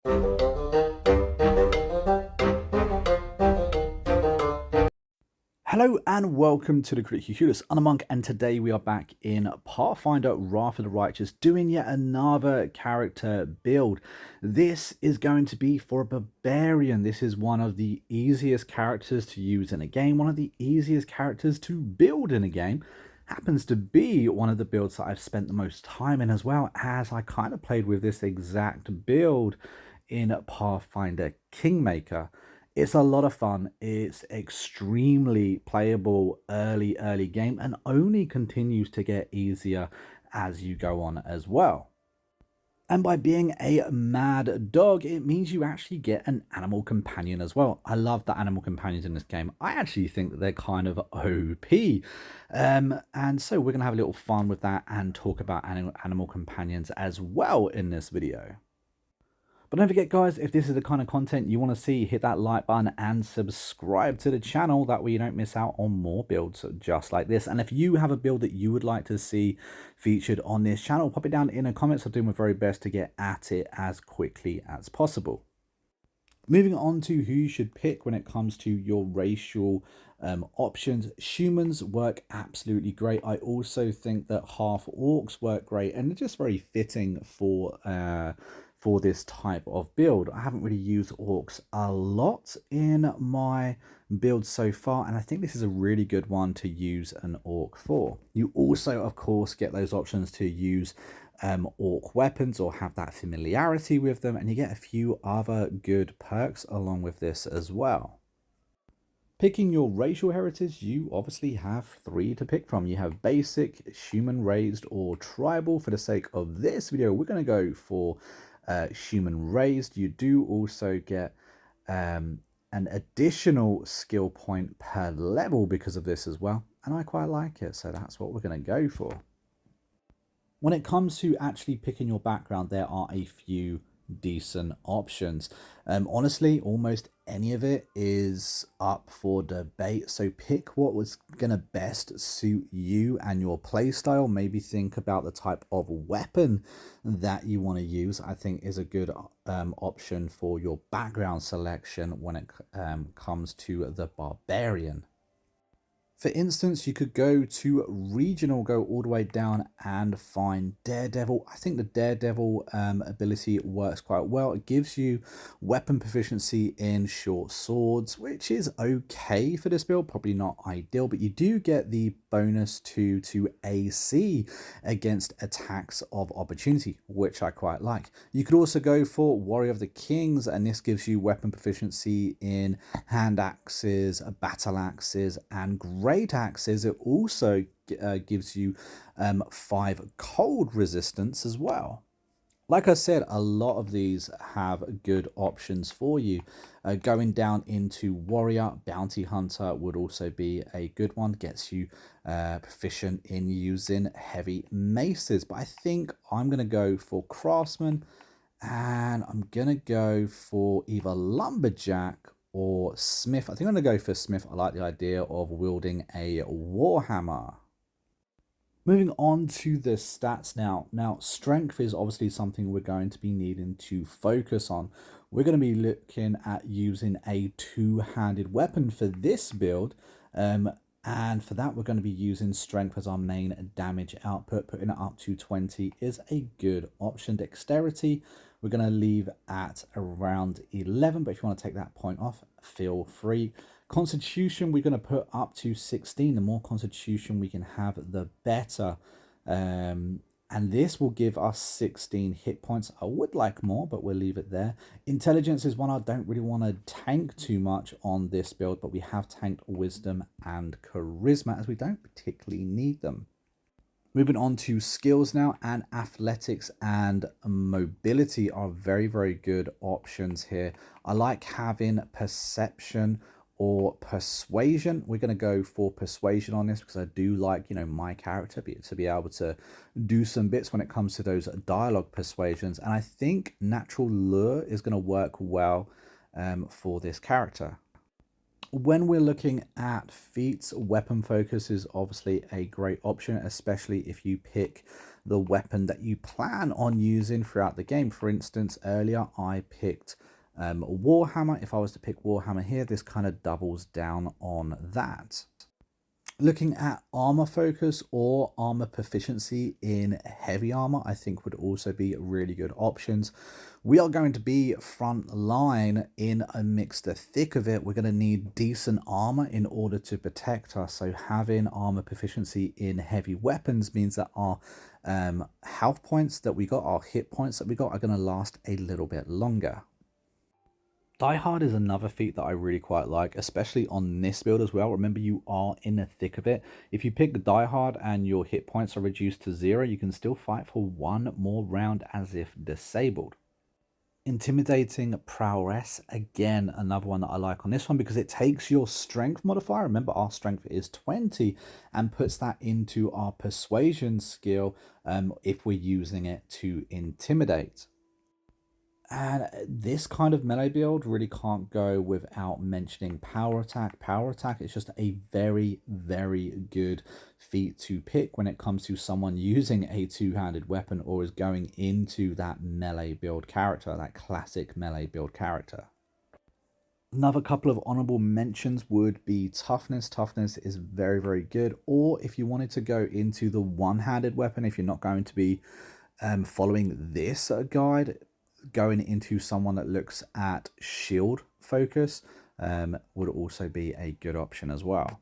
Hello and welcome to the Critically Clueless. I'm a monk, and today we are back in Pathfinder Wrath of the Righteous doing yet another character build. This is going to be for a Barbarian. This is one of the easiest characters to use in a game, one of the easiest characters to build in a game. Happens to be one of the builds that I've spent the most time in as well, as I kind of played with this exact build in Pathfinder Kingmaker. It's a lot of fun. It's extremely playable early game and only continues to get easier as you go on as well. And by being a mad dog, it means you actually get an animal companion as well. I love the animal companions in this game. I actually think that they're kind of OP. And so we're going to have a little fun with that and talk about animal companions as well in this video. But don't forget, guys, if this is the kind of content you want to see, hit that like button and subscribe to the channel. That way you don't miss out on more builds just like this. And if you have a build that you would like to see featured on this channel, pop it down in the comments. I'll do my very best to get at it as quickly as possible. Moving on to who you should pick when it comes to your racial options. Humans work absolutely great. I also think that half orcs work great, and they're just very fitting for this type of build. I haven't really used orcs a lot in my build so far, and I think this is a really good one to use an orc for. You also, of course, get those options to use orc weapons or have that familiarity with them, and you get a few other good perks along with this as well. Picking your racial heritage, you obviously have three to pick from. You have basic, human raised, or tribal. For the sake of this video, we're going to go for human raised. You do also get an additional skill point per level because of this as well, and I quite like it, so that's what we're going to go for. When it comes to actually picking your background, there are a few decent options. Honestly, almost any of it is up for debate, so pick what was going to best suit you and your playstyle. Maybe think about the type of weapon that you want to use. I think is a good option for your background selection when it comes to the Barbarian. For instance, you could go to regional, go all the way down and find Daredevil. I think the Daredevil ability works quite well. It gives you weapon proficiency in short swords, which is okay for this build, probably not ideal, but you do get the bonus to AC against attacks of opportunity, which I quite like. You could also go for Warrior of the Kings, and this gives you weapon proficiency in hand axes, battle axes, and great axes. It also gives you 5 cold resistance as well. Like I said, a lot of these have good options for you. Going down into Warrior, Bounty Hunter would also be a good one. Gets you proficient in using heavy maces. But I think I'm going to go for Craftsman, and I'm going to go for either Lumberjack or Smith. I think I'm going to go for Smith. I like the idea of wielding a Warhammer. Moving on to the stats now. Now, strength is obviously something we're going to be needing to focus on. We're going to be looking at using a two-handed weapon for this build. And for that, we're going to be using strength as our main damage output. Putting it up to 20 is a good option. Dexterity, we're going to leave at around 11. But if you want to take that point off, feel free. Constitution, we're going to put up to 16. The more constitution we can have, the better. And this will give us 16 hit points. I would like more, but we'll leave it there. Intelligence is one I don't really want to tank too much on this build, but we have tanked wisdom and charisma, as we don't particularly need them. Moving on to skills now, and athletics and mobility are very good options here. I like having perception or persuasion. We're going to go for persuasion on this because I do like, my character to be able to do some bits when it comes to those dialogue persuasions. And I think natural lure is going to work well for this character. When we're looking at feats, weapon focus is obviously a great option, especially if you pick the weapon that you plan on using throughout the game. For instance, earlier I picked Warhammer. If I was to pick Warhammer here, this kind of doubles down on that. Looking at armor focus or armor proficiency in heavy armor, I think would also be really good options. We are going to be front line in a mixed thick of it. We're going to need decent armor in order to protect us. So having armor proficiency in heavy weapons means that our health points that we got, our hit points that we got, are going to last a little bit longer. Die Hard is another feat that I really quite like, especially on this build as well. Remember, you are in the thick of it. If you pick Die Hard and your hit points are reduced to 0, you can still fight for one more round as if disabled. Intimidating Prowess, again, another one that I like on this one because it takes your strength modifier. Remember, our strength is 20 and puts that into our persuasion skill if we're using it to intimidate. And this kind of melee build really can't go without mentioning Power Attack. Power Attack is just a very, very good feat to pick when it comes to someone using a two-handed weapon or is going into that melee build character, that classic melee build character. Another couple of honorable mentions would be Toughness. Toughness is very, very good. Or if you wanted to go into the one-handed weapon, if you're not going to be following this guide, going into someone that looks at shield focus would also be a good option as well.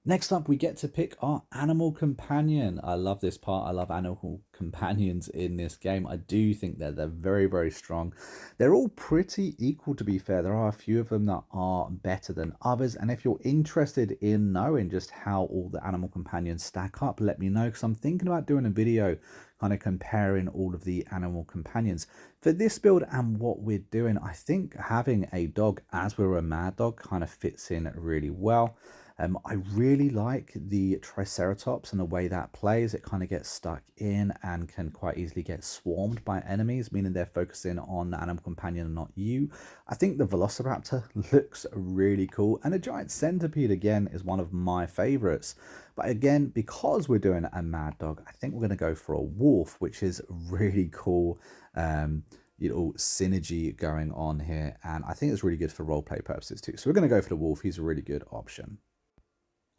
Next up, we get to pick our animal companion. I love this part. I love animal companions in this game. I do think that they're very, very strong. They're all pretty equal, to be fair. There are a few of them that are better than others. And if you're interested in knowing just how all the animal companions stack up, let me know, because I'm thinking about doing a video kind of comparing all of the animal companions. For this build and what we're doing, I think having a dog as we're a mad dog kind of fits in really well. I really like the Triceratops and the way that plays. It kind of gets stuck in and can quite easily get swarmed by enemies, meaning they're focusing on the animal companion and not you. I think the Velociraptor looks really cool. And the giant centipede, again, is one of my favorites. But again, because we're doing a mad dog, I think we're going to go for a wolf, which is really cool. Synergy going on here. And I think it's really good for roleplay purposes too. So we're going to go for the wolf. He's a really good option.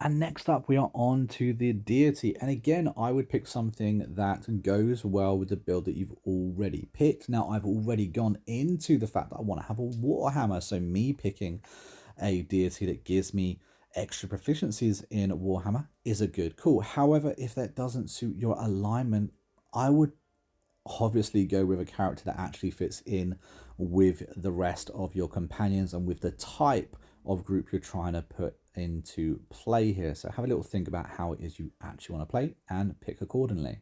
And next up, we are on to the deity. And again, I would pick something that goes well with the build that you've already picked. Now, I've already gone into the fact that I want to have a Warhammer. So me picking a deity that gives me extra proficiencies in Warhammer is a good call. However, if that doesn't suit your alignment, I would obviously go with a character that actually fits in with the rest of your companions and with the type of group you're trying to put into play here. So have a little think about how it is you actually want to play and pick accordingly.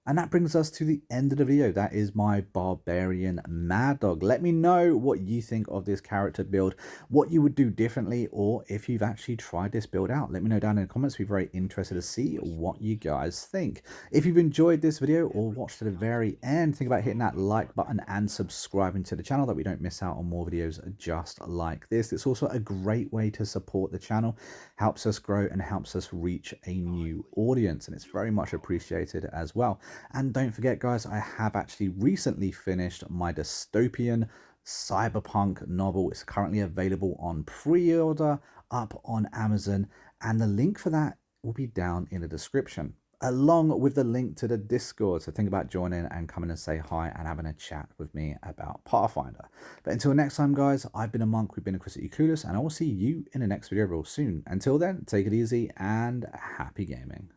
And that brings us to the end of the video. That is my Barbarian Mad Dog. Let me know what you think of this character build, what you would do differently, or if you've actually tried this build out. Let me know down in the comments. I'd be very interested to see what you guys think. If you've enjoyed this video or watched to the very end, think about hitting that like button and subscribing to the channel that we don't miss out on more videos just like this. It's also a great way to support the channel, helps us grow and helps us reach a new audience, and it's very much appreciated as well. And don't forget, guys, I have actually recently finished my dystopian cyberpunk novel. It's currently available on pre-order up on Amazon, and the link for that will be down in the description, along with the link to the Discord. So think about joining and coming and say hi and having a chat with me about Pathfinder. But until next time, guys, I've been a monk, we've been a Critically Clueless, and I will see you in the next video real soon. Until then, take it easy and happy gaming.